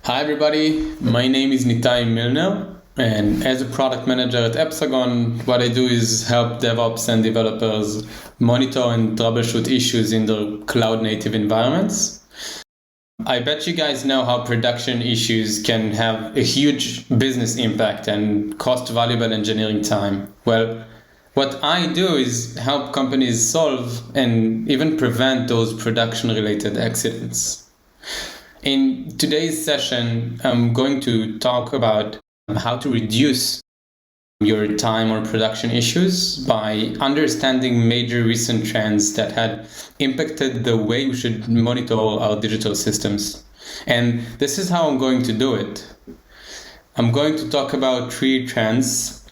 Hi everybody, my name is Nitay Milner, and as a product manager at Epsagon, what I do is help DevOps and developers monitor and troubleshoot issues in their cloud-native environments. I bet you guys know how production issues can have a huge business impact and cost valuable engineering time. Well, what I do is help companies solve and even prevent those production-related accidents. In today's session, I'm going to talk about how to reduce your time or production issues by understanding major recent trends that had impacted the way we should monitor our digital systems. And this is how I'm going to do it. I'm going to talk about three trends: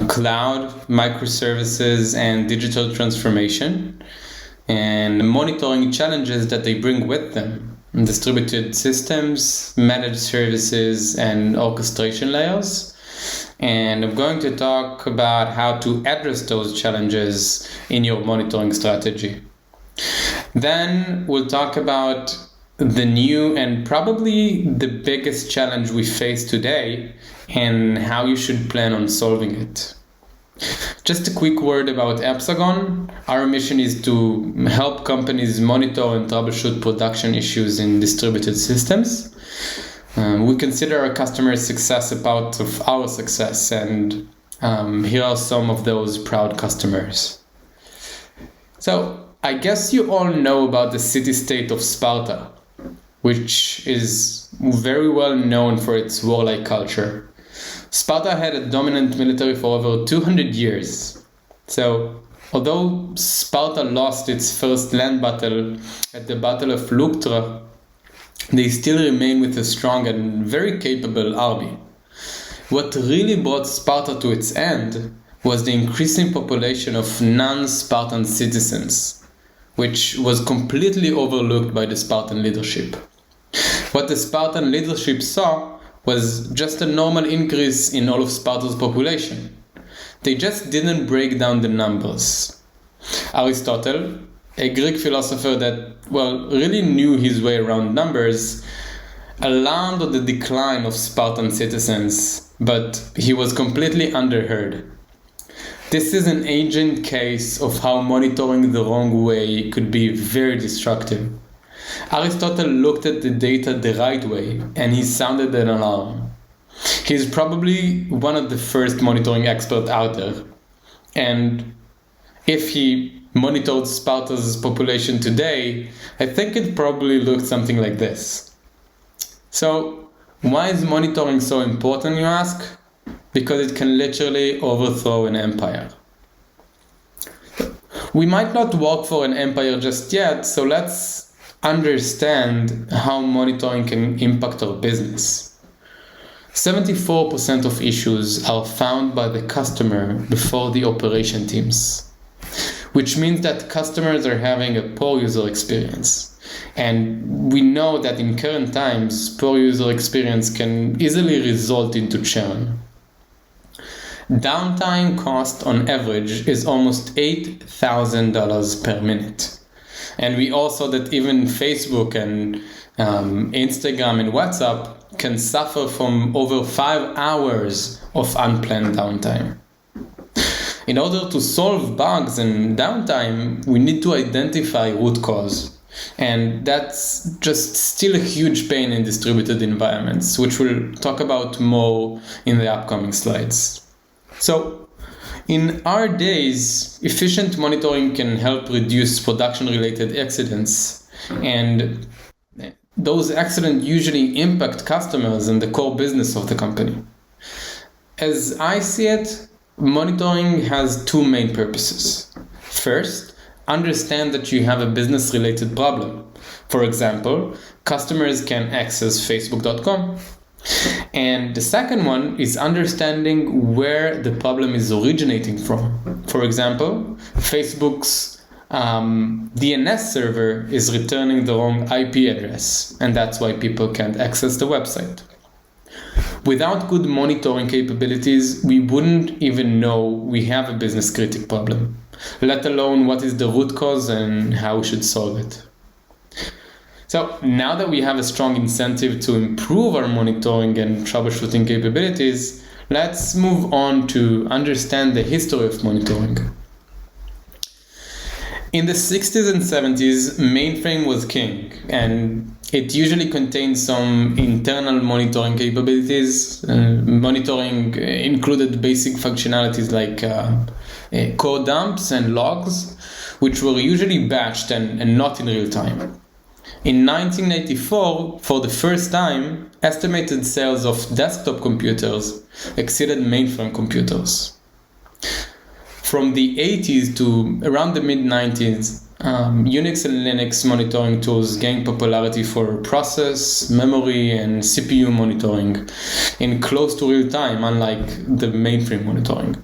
cloud, microservices, and digital transformation, and monitoring challenges that they bring with them: distributed systems, managed services, and orchestration layers. And I'm going to talk about how to address those challenges in your monitoring strategy. Then we'll talk about the new and probably the biggest challenge we face today and how you should plan on solving it. Just a quick word about Epsagon. Our mission is to help companies monitor and troubleshoot production issues in distributed systems. We consider our customers' success a part of our success, and here are some of those proud customers. So, I guess you all know about the city-state of Sparta, which is very well known for its warlike culture. Sparta had a dominant military for over 200 years. So, although Sparta lost its first land battle at the Battle of Leuctra, they still remain with a strong and very capable army. What really brought Sparta to its end was the increasing population of non-Spartan citizens, which was completely overlooked by the Spartan leadership. What the Spartan leadership saw was just a normal increase in all of Sparta's population. They just didn't break down the numbers. Aristotle, a Greek philosopher that, really knew his way around numbers, alarmed at the decline of Spartan citizens, but he was completely underheard. This is an ancient case of how monitoring the wrong way could be very destructive. Aristotle looked at the data the right way, and he sounded an alarm. He's probably one of the first monitoring experts out there. And if he monitored Sparta's population today, I think it probably looked something like this. So, why is monitoring so important, you ask? Because it can literally overthrow an empire. We might not work for an empire just yet, so let's understand how monitoring can impact our business. 74% of issues are found by the customer before the operation teams, which means that customers are having a poor user experience. And we know that in current times, poor user experience can easily result into churn. Downtime cost on average is almost $8,000 per minute. And we also that even Facebook and Instagram and WhatsApp can suffer from over 5 hours of unplanned downtime. In order to solve bugs and downtime, we need to identify root cause. And that's just still a huge pain in distributed environments, which we'll talk about more in the upcoming slides. So, in our days, efficient monitoring can help reduce production-related accidents, and those accidents usually impact customers and the core business of the company. As I see it, monitoring has two main purposes. First, understand that you have a business-related problem. For example, customers can access Facebook.com. And the second one is understanding where the problem is originating from. For example, Facebook's DNS server is returning the wrong IP address, and that's why people can't access the website. Without good monitoring capabilities, we wouldn't even know we have a business critical problem, let alone what is the root cause and how we should solve it. So now that we have a strong incentive to improve our monitoring and troubleshooting capabilities, let's move on to understand the history of monitoring. In the 60s and 70s, mainframe was king, and it usually contained some internal monitoring capabilities. Monitoring included basic functionalities like code dumps and logs, which were usually batched and not in real time. In 1984, for the first time, estimated sales of desktop computers exceeded mainframe computers. From the 80s to around the mid-90s, Unix and Linux monitoring tools gained popularity for process, memory, and CPU monitoring in close to real time, unlike the mainframe monitoring.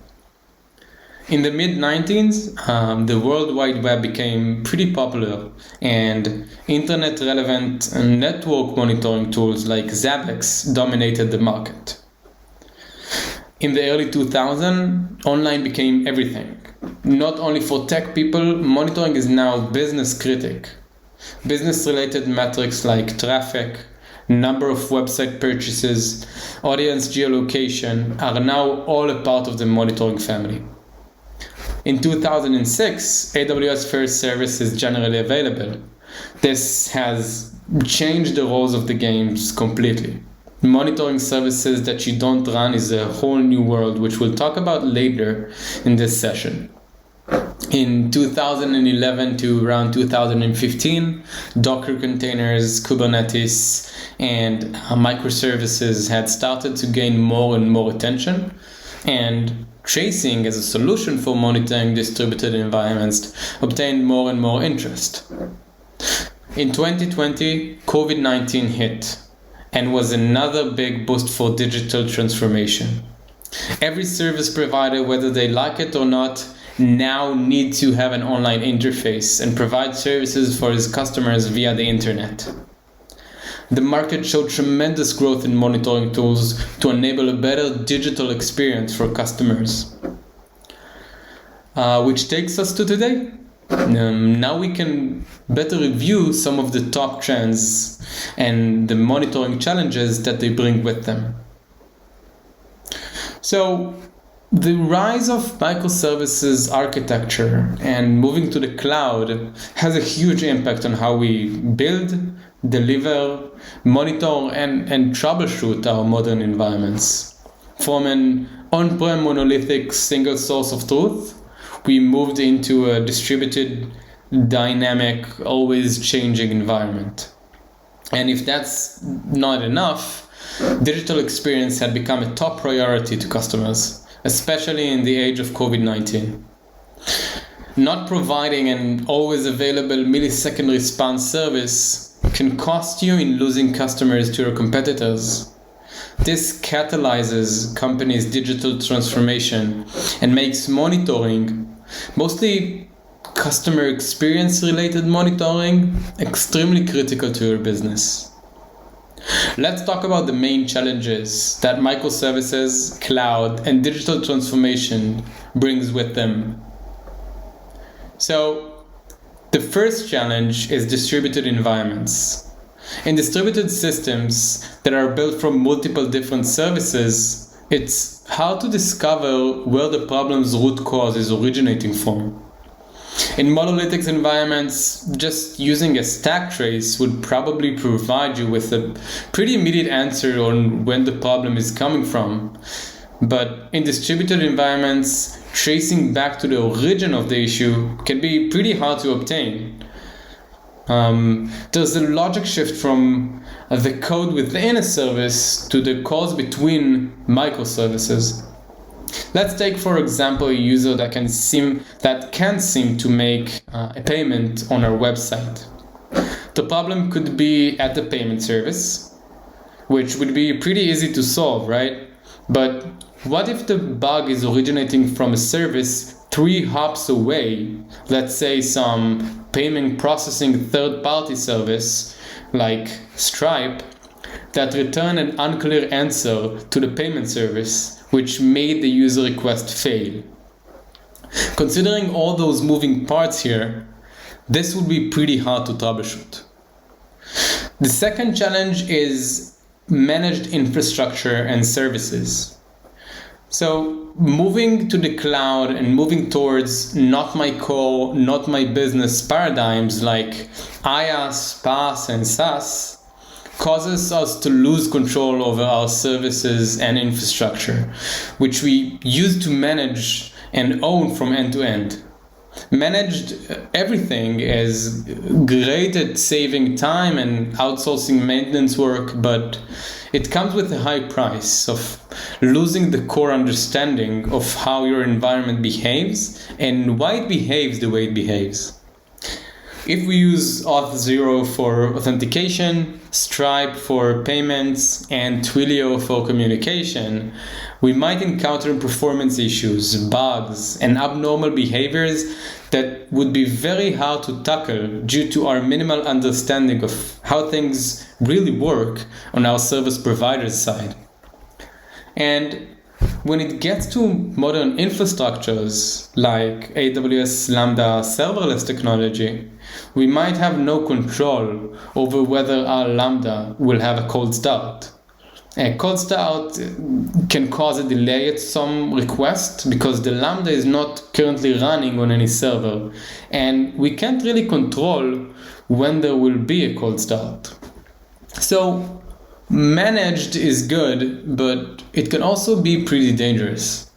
In the mid-90s, the World Wide Web became pretty popular, and internet-relevant network monitoring tools like Zabbix dominated the market. In the early 2000s, online became everything. Not only for tech people, monitoring is now business critic. Business-related metrics like traffic, number of website purchases, audience geolocation are now all a part of the monitoring family. In 2006, AWS First Service is generally available. This has changed the roles of the games completely. Monitoring services that you don't run is a whole new world, which we'll talk about later in this session. In 2011 to around 2015, Docker containers, Kubernetes, and microservices had started to gain more and more attention, and tracing as a solution for monitoring distributed environments obtained more and more interest. In 2020, COVID-19 hit, and was another big boost for digital transformation. Every service provider, whether they like it or not, now need to have an online interface and provide services for its customers via the internet. The market showed tremendous growth in monitoring tools to enable a better digital experience for customers. Which takes us to today. Now we can better review some of the top trends and the monitoring challenges that they bring with them. So, the rise of microservices architecture and moving to the cloud has a huge impact on how we build, deliver, monitor, and troubleshoot our modern environments. From an on-prem monolithic single source of truth, we moved into a distributed, dynamic, always changing environment. And if that's not enough, digital experience had become a top priority to customers, especially in the age of COVID-19. Not providing an always available millisecond response service can cost you in losing customers to your competitors. This catalyzes companies' digital transformation and makes monitoring, mostly customer experience related monitoring, extremely critical to your business. Let's talk about the main challenges that microservices, cloud, and digital transformation brings with them. So, the first challenge is distributed environments. In distributed systems that are built from multiple different services, it's hard to discover where the problem's root cause is originating from. In monolithic environments, just using a stack trace would probably provide you with a pretty immediate answer on when the problem is coming from. But in distributed environments, tracing back to the origin of the issue can be pretty hard to obtain. There's a logic shift from the code within a service to the calls between microservices. Let's take, for example, a user that can seem to make a payment on our website. The problem could be at the payment service, which would be pretty easy to solve, right? But what if the bug is originating from a service 3 hops away, let's say some payment processing third-party service like Stripe, that return an unclear answer to the payment service, which made the user request fail. Considering all those moving parts here, this would be pretty hard to troubleshoot. The second challenge is managed infrastructure and services. So moving to the cloud and moving towards not my core, not my business paradigms like IaaS, PaaS, and SaaS causes us to lose control over our services and infrastructure, which we use to manage and own from end to end. Managed everything is great at saving time and outsourcing maintenance work, but it comes with a high price of losing the core understanding of how your environment behaves and why it behaves the way it behaves. If we use Auth0 for authentication, Stripe for payments, and Twilio for communication, we might encounter performance issues, bugs, and abnormal behaviors that would be very hard to tackle due to our minimal understanding of how things really work on our service provider's side. And when it gets to modern infrastructures like AWS Lambda serverless technology, we might have no control over whether our Lambda will have a cold start. A cold start can cause a delay at some request because the Lambda is not currently running on any server, and we can't really control when there will be a cold start. So managed is good, but it can also be pretty dangerous.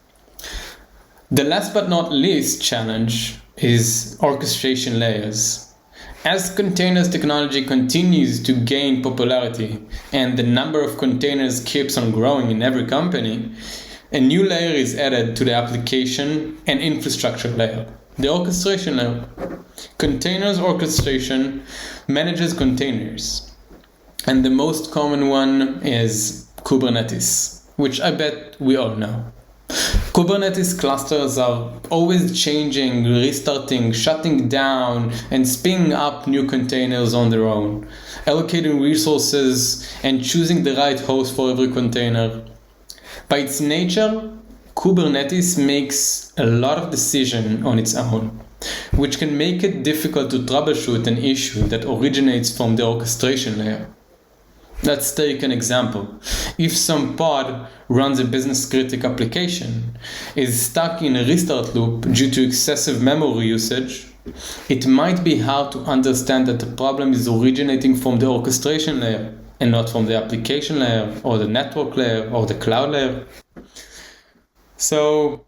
The last but not least challenge is orchestration layers. As containers technology continues to gain popularity and the number of containers keeps on growing in every company, a new layer is added to the application and infrastructure layer, the orchestration layer. Containers orchestration manages containers, and the most common one is Kubernetes, which I bet we all know. Kubernetes clusters are always changing, restarting, shutting down, and spinning up new containers on their own, allocating resources and choosing the right host for every container. By its nature, Kubernetes makes a lot of decisions on its own, which can make it difficult to troubleshoot an issue that originates from the orchestration layer. Let's take an example. If some pod runs a business-critical application, is stuck in a restart loop due to excessive memory usage, it might be hard to understand that the problem is originating from the orchestration layer and not from the application layer or the network layer or the cloud layer. So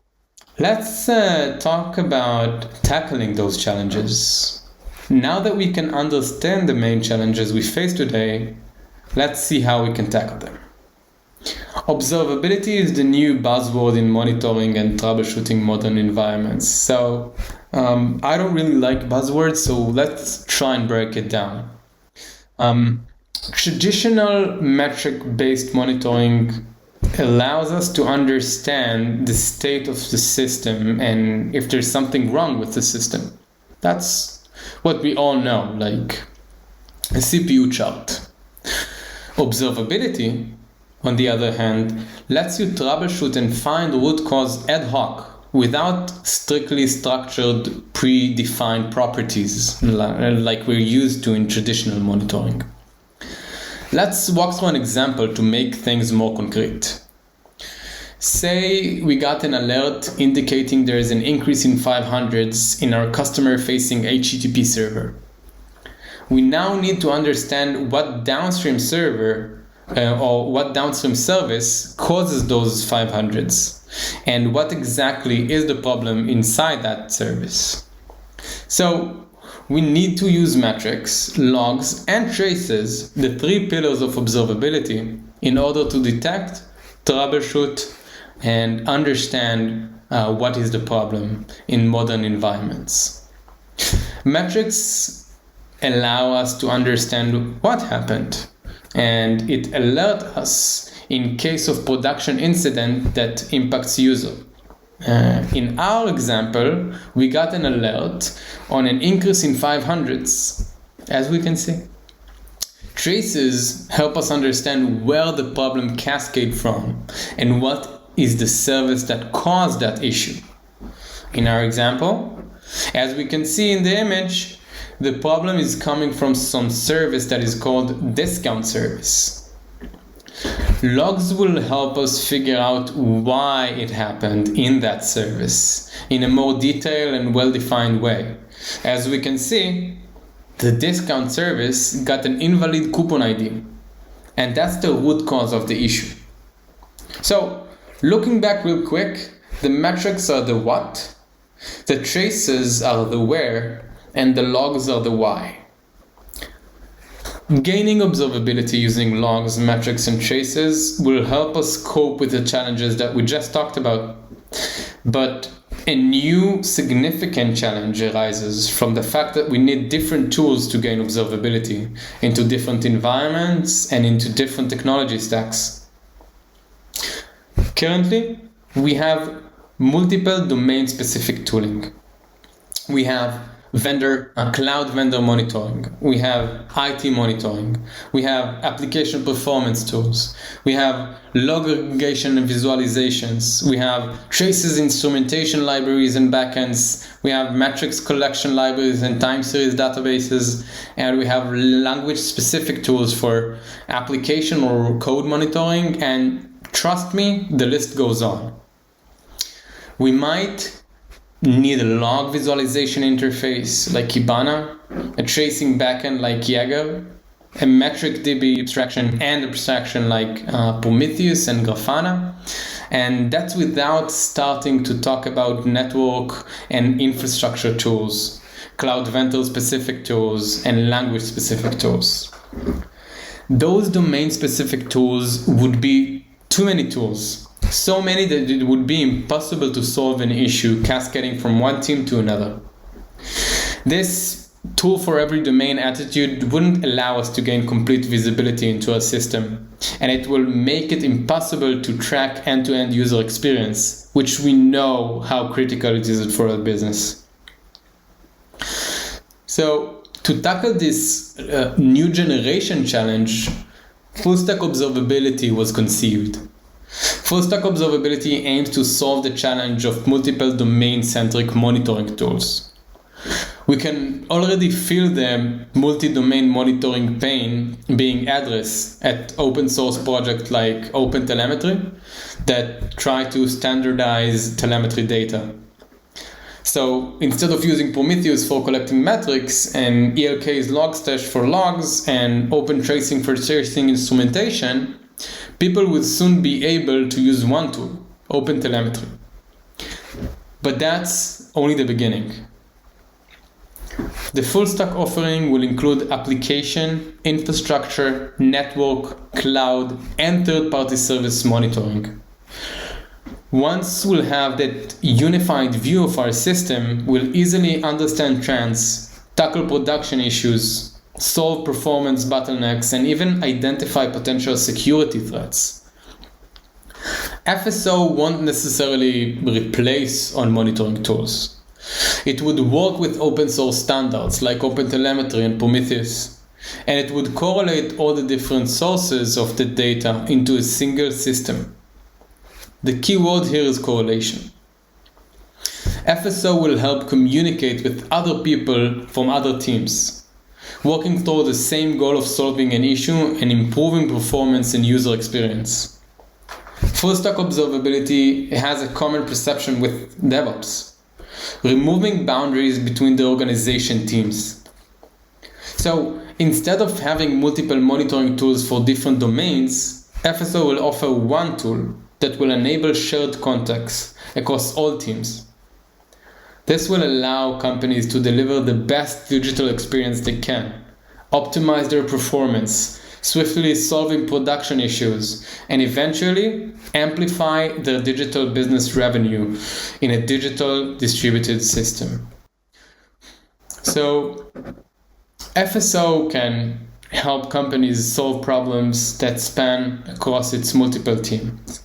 let's talk about tackling those challenges. Now that we can understand the main challenges we face today, let's see how we can tackle them. Observability is the new buzzword in monitoring and troubleshooting modern environments. So I don't really like buzzwords, so let's try and break it down. Traditional metric-based monitoring allows us to understand the state of the system and if there's something wrong with the system. That's what we all know, like a CPU chart. Observability, on the other hand, lets you troubleshoot and find root cause ad hoc without strictly structured, predefined properties like we're used to in traditional monitoring. Let's walk through an example to make things more concrete. Say we got an alert indicating there is an increase in 500s in our customer-facing HTTP server. We now need to understand what downstream server or what downstream service causes those 500s and what exactly is the problem inside that service. So we need to use metrics, logs, and traces, the three pillars of observability, in order to detect, troubleshoot, and understand what is the problem in modern environments. Metrics allow us to understand what happened, and it alerts us in case of production incident that impacts user. In our example, we got an alert on an increase in 500s, as we can see. Traces help us understand where the problem cascades from and what is the service that caused that issue. In our example, as we can see in the image, the problem is coming from some service that is called discount service. Logs will help us figure out why it happened in that service in a more detailed and well-defined way. As we can see, the discount service got an invalid coupon ID, and that's the root cause of the issue. So, looking back real quick, the metrics are the what, the traces are the where, and the logs are the why. Gaining observability using logs, metrics, and traces will help us cope with the challenges that we just talked about. But a new significant challenge arises from the fact that we need different tools to gain observability into different environments and into different technology stacks. Currently, we have multiple domain-specific tooling. We have cloud vendor monitoring. We have IT monitoring. We have application performance tools. We have log aggregation and visualizations. We have traces instrumentation libraries and backends. We have metrics collection libraries and time series databases. And we have language-specific tools for application or code monitoring. And trust me, the list goes on. We might need a log visualization interface like Kibana, a tracing backend like Jaeger, a metric DB abstraction and abstraction like Prometheus and Grafana. And that's without starting to talk about network and infrastructure tools, cloud vendor specific tools, and language specific tools. Those domain specific tools would be too many tools. So many that it would be impossible to solve an issue cascading from one team to another. This tool for every domain attitude wouldn't allow us to gain complete visibility into a system, and it will make it impossible to track end-to-end user experience, which we know how critical it is for a business. So, to tackle this new generation challenge, full-stack observability was conceived. Full-stack observability aims to solve the challenge of multiple domain-centric monitoring tools. We can already feel the multi-domain monitoring pain being addressed at open source projects like OpenTelemetry that try to standardize telemetry data. So instead of using Prometheus for collecting metrics and ELK's Logstash for logs and Open Tracing for tracing instrumentation, people will soon be able to use one tool, OpenTelemetry. But that's only the beginning. The full-stack offering will include application, infrastructure, network, cloud, and third-party service monitoring. Once we'll have that unified view of our system, we'll easily understand trends, tackle production issues, solve performance bottlenecks, and even identify potential security threats. FSO won't necessarily replace on monitoring tools. It would work with open source standards like OpenTelemetry and Prometheus, and it would correlate all the different sources of the data into a single system. The key word here is correlation. FSO will help communicate with other people from other teams, working toward the same goal of solving an issue and improving performance and user experience. Full-stack observability has a common perception with DevOps, removing boundaries between the organization teams. So instead of having multiple monitoring tools for different domains, FSO will offer one tool that will enable shared context across all teams. This will allow companies to deliver the best digital experience they can, optimize their performance, swiftly solving production issues, and eventually amplify their digital business revenue in a digital distributed system. So, FSO can help companies solve problems that span across its multiple teams.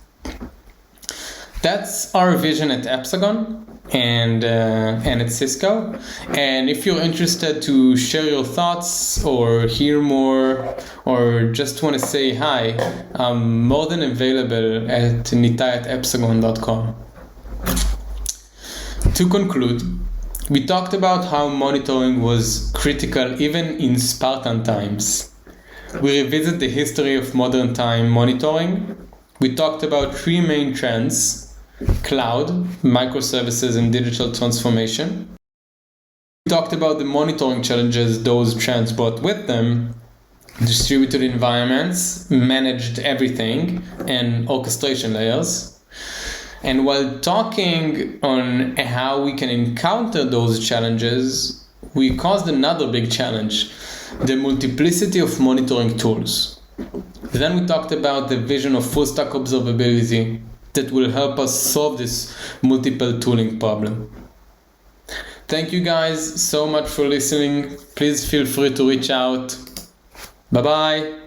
That's our vision at Epsagon and at Cisco. And if you're interested to share your thoughts or hear more or just want to say hi, I'm more than available at nitay@epsagon.com. To conclude, We talked about how monitoring was critical even in Spartan times. We revisit the history of modern time monitoring. We talked about three main trends: cloud, microservices, and digital transformation. We talked about the monitoring challenges those trends brought with them: distributed environments, managed everything, and orchestration layers. And while talking on how we can encounter those challenges, we caused another big challenge: the multiplicity of monitoring tools. Then we talked about the vision of full stack observability that will help us solve this multiple tooling problem. Thank you guys so much for listening. Please feel free to reach out. Bye bye.